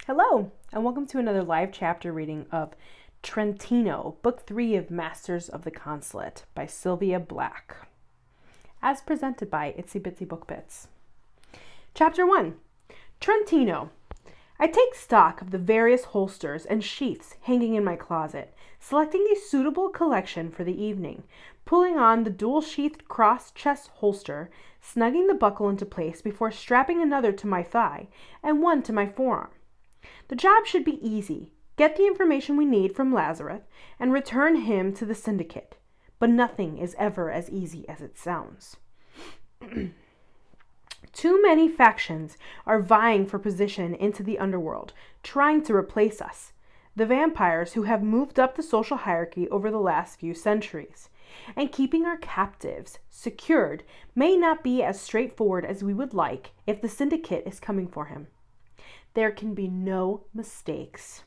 Hello, and welcome to another live chapter reading of Trentino, Book 3 of Masters of the Consulate by Sylvia Black, as presented by Itsy Bitsy Book Bits. Chapter 1, Trentino. I take stock of the various holsters and sheaths hanging in my closet, selecting a suitable collection for the evening, pulling on the dual-sheathed cross-chest holster, snugging the buckle into place before strapping another to my thigh and one to my forearm. The job should be easy. Get the information we need from Lazarus and return him to the syndicate. But nothing is ever as easy as it sounds. Too many factions are vying for position into the underworld, trying to replace us, the vampires who have moved up the social hierarchy over the last few centuries. And keeping our captives secured may not be as straightforward as we would like if the syndicate is coming for him. There can be no mistakes.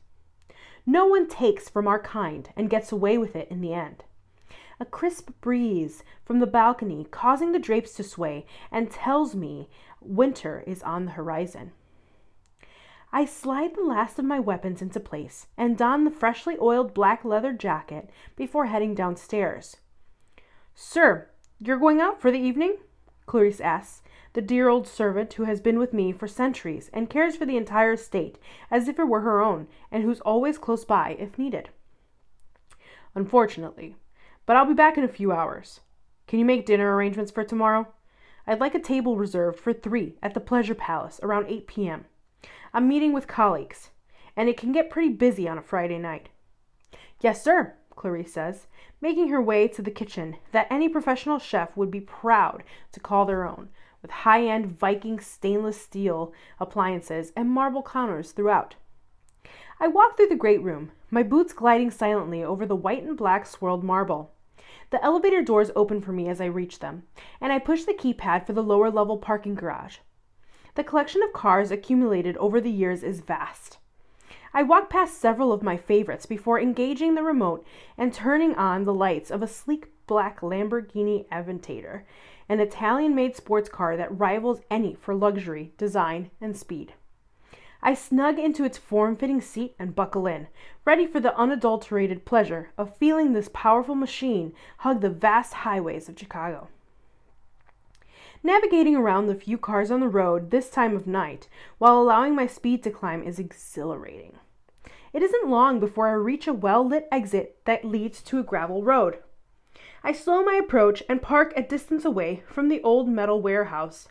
No one takes from our kind and gets away with it in the end. A crisp breeze from the balcony causing the drapes to sway and tells me winter is on the horizon. I slide the last of my weapons into place and don the freshly oiled black leather jacket before heading downstairs. "Sir, you're going out for the evening?" Clarice asks, the dear old servant who has been with me for centuries and cares for the entire estate as if it were her own, and who's always close by if needed. "Unfortunately, but I'll be back in a few hours. Can you make dinner arrangements for tomorrow? I'd like a table reserved for 3 at the Pleasure Palace around 8 p.m. I'm meeting with colleagues, and it can get pretty busy on a Friday night." "Yes, sir," Clarice says, making her way to the kitchen that any professional chef would be proud to call their own, with high-end Viking stainless steel appliances and marble counters throughout. I walk through the great room, my boots gliding silently over the white and black swirled marble. The elevator doors open for me as I reach them, and I push the keypad for the lower level parking garage. The collection of cars accumulated over the years is vast. I walk past several of my favorites before engaging the remote and turning on the lights of a sleek black Lamborghini Aventador, an Italian-made sports car that rivals any for luxury, design, and speed. I snug into its form-fitting seat and buckle in, ready for the unadulterated pleasure of feeling this powerful machine hug the vast highways of Chicago. Navigating around the few cars on the road this time of night, while allowing my speed to climb, is exhilarating. It isn't long before I reach a well-lit exit that leads to a gravel road. I slow my approach and park a distance away from the old metal warehouse.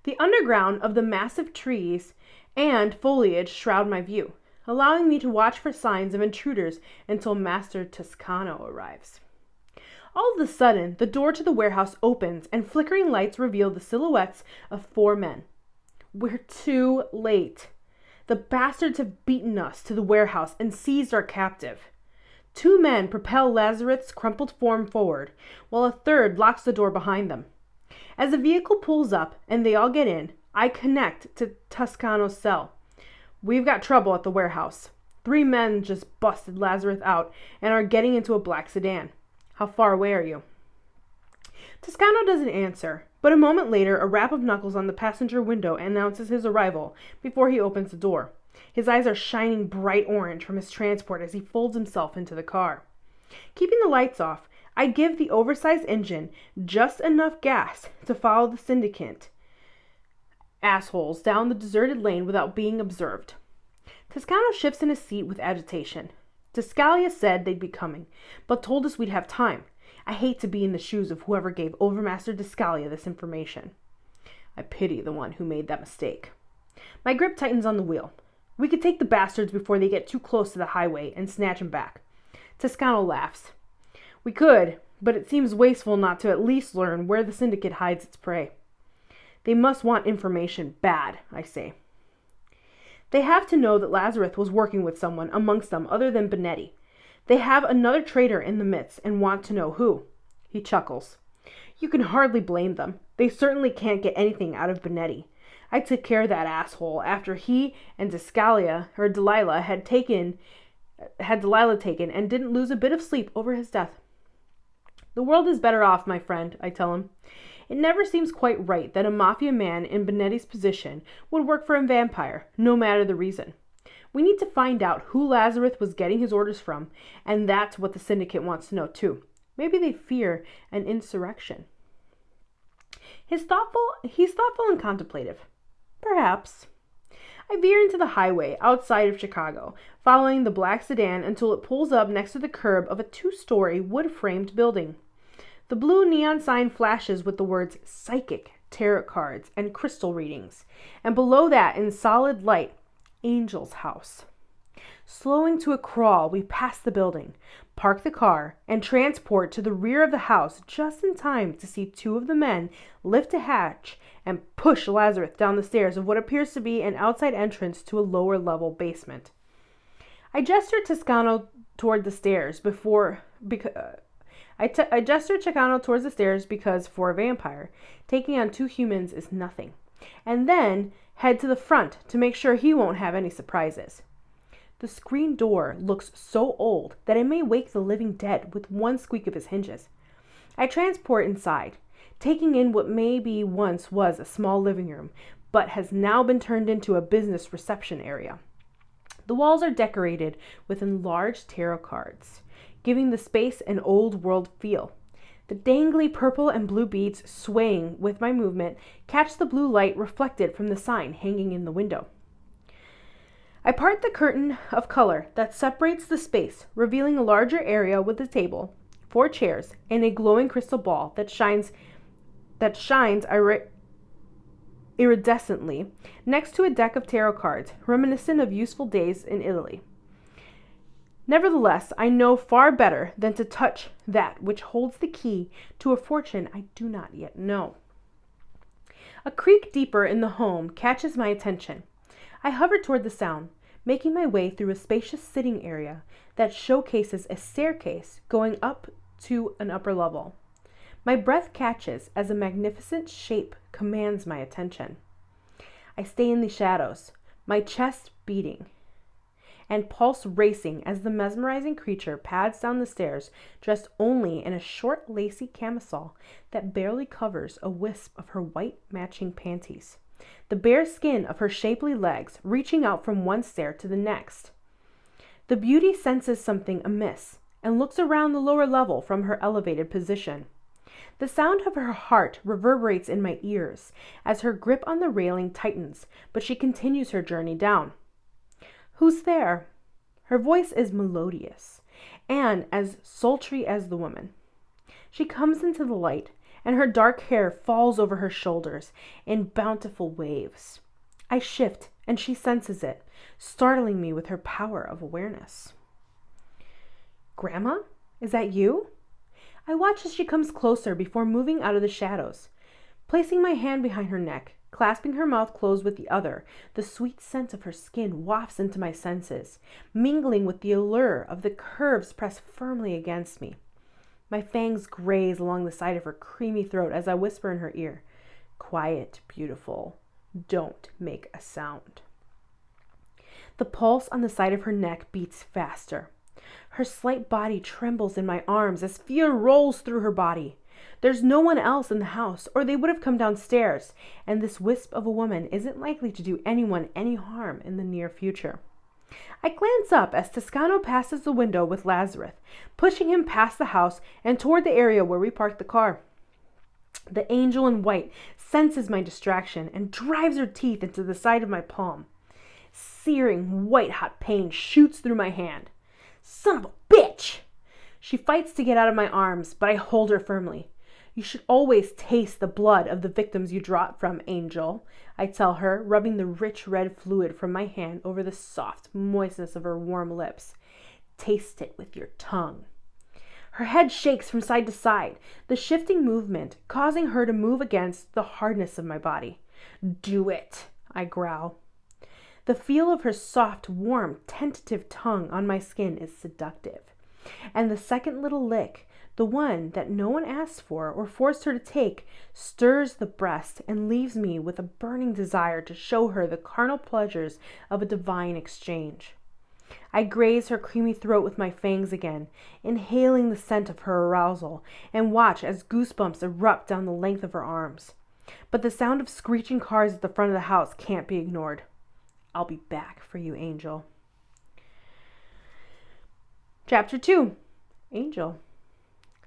The underground of the massive trees and foliage shroud my view, allowing me to watch for signs of intruders until Master Toscano arrives. All of a sudden, the door to the warehouse opens and flickering lights reveal the silhouettes of 4 men. We're too late. The bastards have beaten us to the warehouse and seized our captive. 2 men propel Lazarus's crumpled form forward, while a third locks the door behind them. As the vehicle pulls up and they all get in, I connect to Toscano's cell. "We've got trouble at the warehouse. 3 men just busted Lazarus out and are getting into a black sedan. How far away are you?" Toscano doesn't answer, but a moment later a rap of knuckles on the passenger window announces his arrival before he opens the door. His eyes are shining bright orange from his transport as he folds himself into the car. Keeping the lights off, I give the oversized engine just enough gas to follow the syndicate assholes down the deserted lane without being observed. Toscano shifts in his seat with agitation. Descalia said they'd be coming, but told us we'd have time. I hate to be in the shoes of whoever gave Overmaster Descalia this information. I pity the one who made that mistake. My grip tightens on the wheel. We could take the bastards before they get too close to the highway and snatch them back. Toscano laughs. We could, but it seems wasteful not to at least learn where the syndicate hides its prey. They must want information bad, I say. They have to know that Lazarus was working with someone amongst them other than Benetti. They have another traitor in the midst and want to know who. He chuckles. You can hardly blame them. They certainly can't get anything out of Benetti. I took care of that asshole after he and Delilah had Delilah taken and didn't lose a bit of sleep over his death. The world is better off, my friend, I tell him. It never seems quite right that a mafia man in Benetti's position would work for a vampire, no matter the reason. We need to find out who Lazarus was getting his orders from, and that's what the syndicate wants to know too. Maybe they fear an insurrection. He's thoughtful and contemplative. Perhaps. I veer into the highway outside of Chicago, following the black sedan until it pulls up next to the curb of a 2-story wood-framed building. The blue neon sign flashes with the words Psychic, Tarot Cards, and Crystal Readings, and below that, in solid light, Angel's House. Slowing to a crawl, we pass the building, park the car, and transport to the rear of the house just in time to see 2 of the men lift a hatch and push Lazarus down the stairs of what appears to be an outside entrance to a lower-level basement. I gesture Toscano toward the stairs because for a vampire, taking on 2 humans is nothing, and then head to the front to make sure he won't have any surprises. The screen door looks so old that it may wake the living dead with one squeak of his hinges. I transport inside, taking in what maybe once was a small living room, but has now been turned into a business reception area. The walls are decorated with enlarged tarot cards, giving the space an old-world feel. The dangly purple and blue beads swaying with my movement catch the blue light reflected from the sign hanging in the window. I part the curtain of color that separates the space, revealing a larger area with a table, 4 chairs, and a glowing crystal ball that shines iridescently next to a deck of tarot cards reminiscent of useful days in Italy. Nevertheless, I know far better than to touch that which holds the key to a fortune I do not yet know. A creak deeper in the home catches my attention. I hover toward the sound, making my way through a spacious sitting area that showcases a staircase going up to an upper level. My breath catches as a magnificent shape commands my attention. I stay in the shadows, my chest beating and pulse racing as the mesmerizing creature pads down the stairs, dressed only in a short lacy camisole that barely covers a wisp of her white matching panties, the bare skin of her shapely legs reaching out from one stair to the next. The beauty senses something amiss and looks around the lower level from her elevated position. The sound of her heart reverberates in my ears as her grip on the railing tightens, but she continues her journey down. "Who's there?" Her voice is melodious and as sultry as the woman. She comes into the light, and her dark hair falls over her shoulders in bountiful waves. I shift, and she senses it, startling me with her power of awareness. "Grandma, is that you?" I watch as she comes closer before moving out of the shadows. Placing my hand behind her neck, clasping her mouth closed with the other, the sweet scent of her skin wafts into my senses, mingling with the allure of the curves pressed firmly against me. My fangs graze along the side of her creamy throat as I whisper in her ear, "Quiet, beautiful. Don't make a sound." The pulse on the side of her neck beats faster. Her slight body trembles in my arms as fear rolls through her body. There's no one else in the house, or they would have come downstairs, and this wisp of a woman isn't likely to do anyone any harm in the near future. I glance up as Toscano passes the window with Lazarus, pushing him past the house and toward the area where we parked the car. The angel in white senses my distraction and drives her teeth into the side of my palm. Searing, white-hot pain shoots through my hand. "Son of a bitch!" She fights to get out of my arms, but I hold her firmly. "You should always taste the blood of the victims you drop from, Angel," I tell her, rubbing the rich red fluid from my hand over the soft moistness of her warm lips. "Taste it with your tongue." Her head shakes from side to side, the shifting movement causing her to move against the hardness of my body. "Do it," I growl. The feel of her soft, warm, tentative tongue on my skin is seductive. And the second little lick, the one that no one asked for or forced her to take, stirs the breast and leaves me with a burning desire to show her the carnal pleasures of a divine exchange. I graze her creamy throat with my fangs again, inhaling the scent of her arousal, and watch as goosebumps erupt down the length of her arms. But the sound of screeching cars at the front of the house can't be ignored. "I'll be back for you, Angel." Chapter 2. Angel.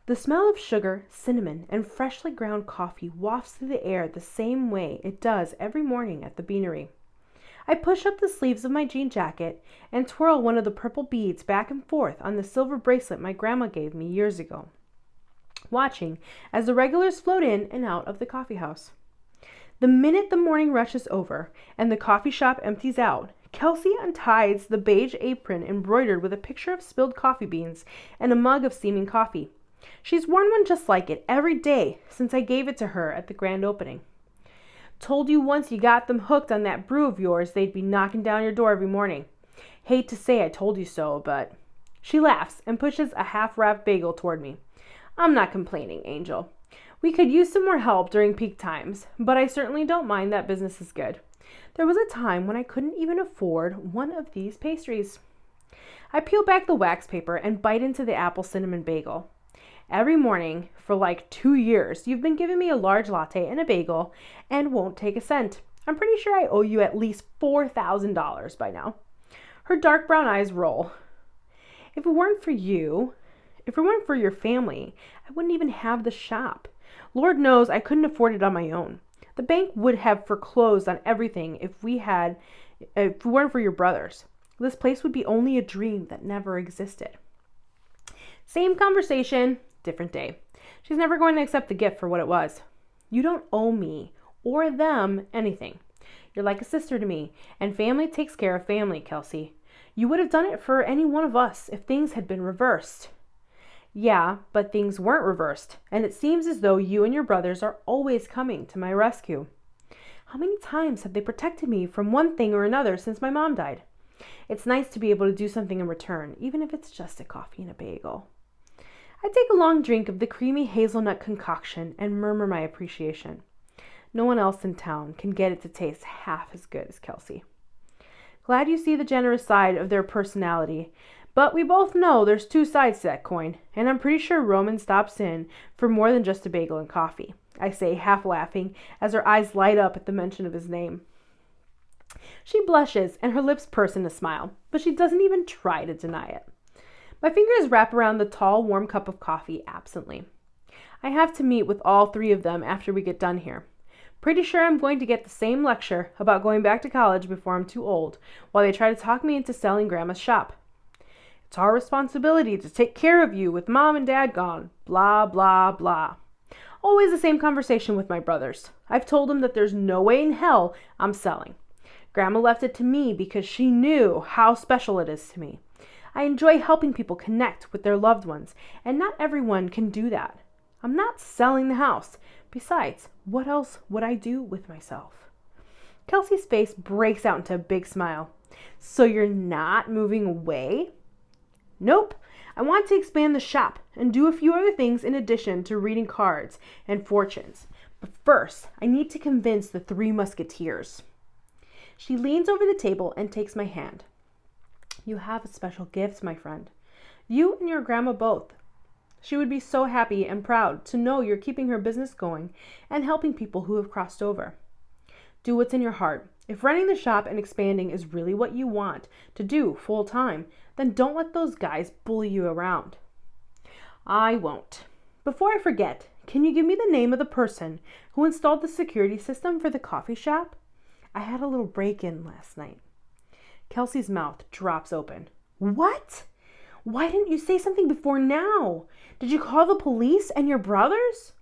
The smell of sugar, cinnamon, and freshly ground coffee wafts through the air the same way it does every morning at the beanery. I push up the sleeves of my jean jacket and twirl one of the purple beads back and forth on the silver bracelet my grandma gave me years ago, watching as the regulars float in and out of the coffee house. The minute the morning rush is over and the coffee shop empties out, Kelsey unties the beige apron embroidered with a picture of spilled coffee beans and a mug of steaming coffee. She's worn one just like it every day since I gave it to her at the grand opening. Told you once you got them hooked on that brew of yours, they'd be knocking down your door every morning. Hate to say I told you so, but... She laughs and pushes a half-wrapped bagel toward me. I'm not complaining, Angel. We could use some more help during peak times, but I certainly don't mind that business is good. There was a time when I couldn't even afford one of these pastries. I peel back the wax paper and bite into the apple cinnamon bagel. Every morning, for like 2 years, you've been giving me a large latte and a bagel and won't take a cent. I'm pretty sure I owe you at least $4,000 by now. Her dark brown eyes roll. If it weren't for your family, I wouldn't even have the shop. Lord knows I couldn't afford it on my own. The bank would have foreclosed on everything if it weren't for your brothers. This place would be only a dream that never existed. Same conversation, different day. She's never going to accept the gift for what it was. You don't owe me or them anything. You're like a sister to me, and family takes care of family, Kelsey. You would have done it for any one of us if things had been reversed. Yeah, but things weren't reversed, and it seems as though you and your brothers are always coming to my rescue. How many times have they protected me from one thing or another since my mom died? It's nice to be able to do something in return, even if it's just a coffee and a bagel. I take a long drink of the creamy hazelnut concoction and murmur my appreciation. No one else in town can get it to taste half as good as Kelsey. Glad you see the generous side of their personality, but we both know there's two sides to that coin, and I'm pretty sure Roman stops in for more than just a bagel and coffee, I say, half laughing, as her eyes light up at the mention of his name. She blushes, and her lips purse in a smile, but she doesn't even try to deny it. My fingers wrap around the tall, warm cup of coffee absently. I have to meet with all three of them after we get done here. Pretty sure I'm going to get the same lecture about going back to college before I'm too old, while they try to talk me into selling Grandma's shop. It's our responsibility to take care of you with Mom and Dad gone. Blah, blah, blah. Always the same conversation with my brothers. I've told them that there's no way in hell I'm selling. Grandma left it to me because she knew how special it is to me. I enjoy helping people connect with their loved ones, and not everyone can do that. I'm not selling the house. Besides, what else would I do with myself? Kelsey's face breaks out into a big smile. So you're not moving away? Nope. I want to expand the shop and do a few other things in addition to reading cards and fortunes. But first, I need to convince the Three Musketeers. She leans over the table and takes my hand. You have a special gift, my friend. You and your grandma both. She would be so happy and proud to know you're keeping her business going and helping people who have crossed over. Do what's in your heart. If running the shop and expanding is really what you want to do full time, then don't let those guys bully you around. I won't. Before I forget, can you give me the name of the person who installed the security system for the coffee shop? I had a little break-in last night. Kelsey's mouth drops open. What? Why didn't you say something before now? Did you call the police and your brothers?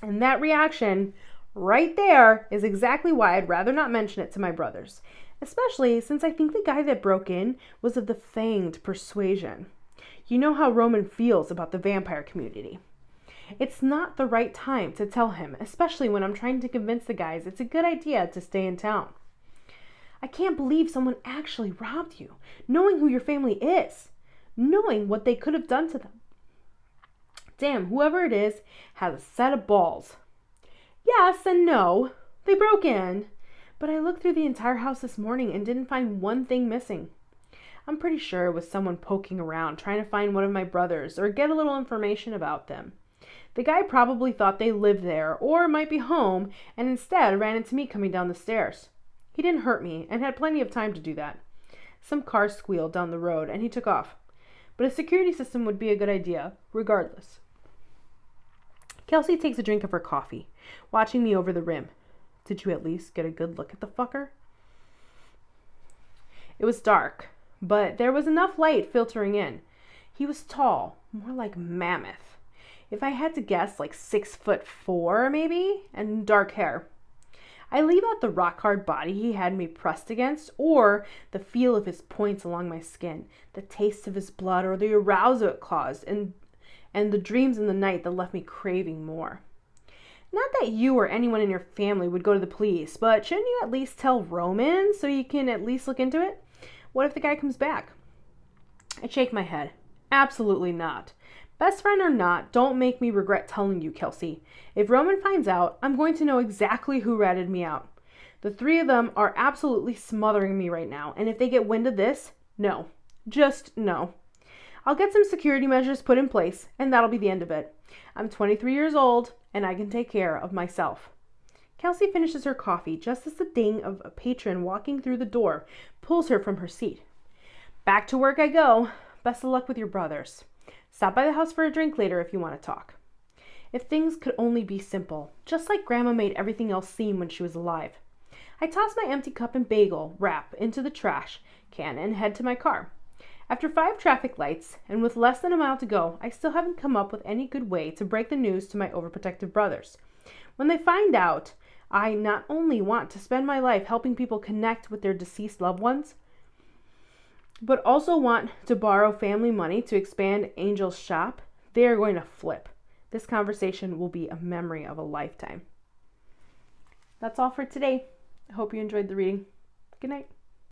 And that reaction right there is exactly why I'd rather not mention it to my brothers, especially since I think the guy that broke in was of the fanged persuasion. You know how Roman feels about the vampire community. It's not the right time to tell him, especially when I'm trying to convince the guys it's a good idea to stay in town. I can't believe someone actually robbed you, knowing who your family is, knowing what they could have done to them. Damn, whoever it is has a set of balls. Yes and no. They broke in, but I looked through the entire house this morning and didn't find one thing missing. I'm pretty sure it was someone poking around, trying to find one of my brothers or get a little information about them. The guy probably thought they lived there or might be home and instead ran into me coming down the stairs. He didn't hurt me and had plenty of time to do that. Some cars squealed down the road and he took off. but a security system would be a good idea, regardless. Kelsey takes a drink of her coffee, watching me over the rim. Did you at least get a good look at the fucker? It was dark, but there was enough light filtering in. He was tall, more like mammoth. If I had to guess, like 6'4", maybe, and dark hair. I leave out the rock-hard body he had me pressed against, or the feel of his points along my skin, the taste of his blood, or the arousal it caused, and the dreams in the night that left me craving more. Not that you or anyone in your family would go to the police, but shouldn't you at least tell Roman so you can at least look into it? What if the guy comes back? I shake my head. Absolutely not. Best friend or not, don't make me regret telling you, Kelsey. If Roman finds out, I'm going to know exactly who ratted me out. The three of them are absolutely smothering me right now, and if they get wind of this, no. Just no. I'll get some security measures put in place, and that'll be the end of it. I'm 23 years old, and I can take care of myself. Kelsey finishes her coffee just as the ding of a patron walking through the door pulls her from her seat. Back to work I go. Best of luck with your brothers. Stop by the house for a drink later if you want to talk. If things could only be simple, just like Grandma made everything else seem when she was alive. I toss my empty cup and bagel wrap into the trash can and head to my car. After 5 traffic lights, and with less than a mile to go, I still haven't come up with any good way to break the news to my overprotective brothers. When they find out, I not only want to spend my life helping people connect with their deceased loved ones, but also want to borrow family money to expand Angel's shop, they are going to flip. This conversation will be a memory of a lifetime. That's all for today. I hope you enjoyed the reading. Good night.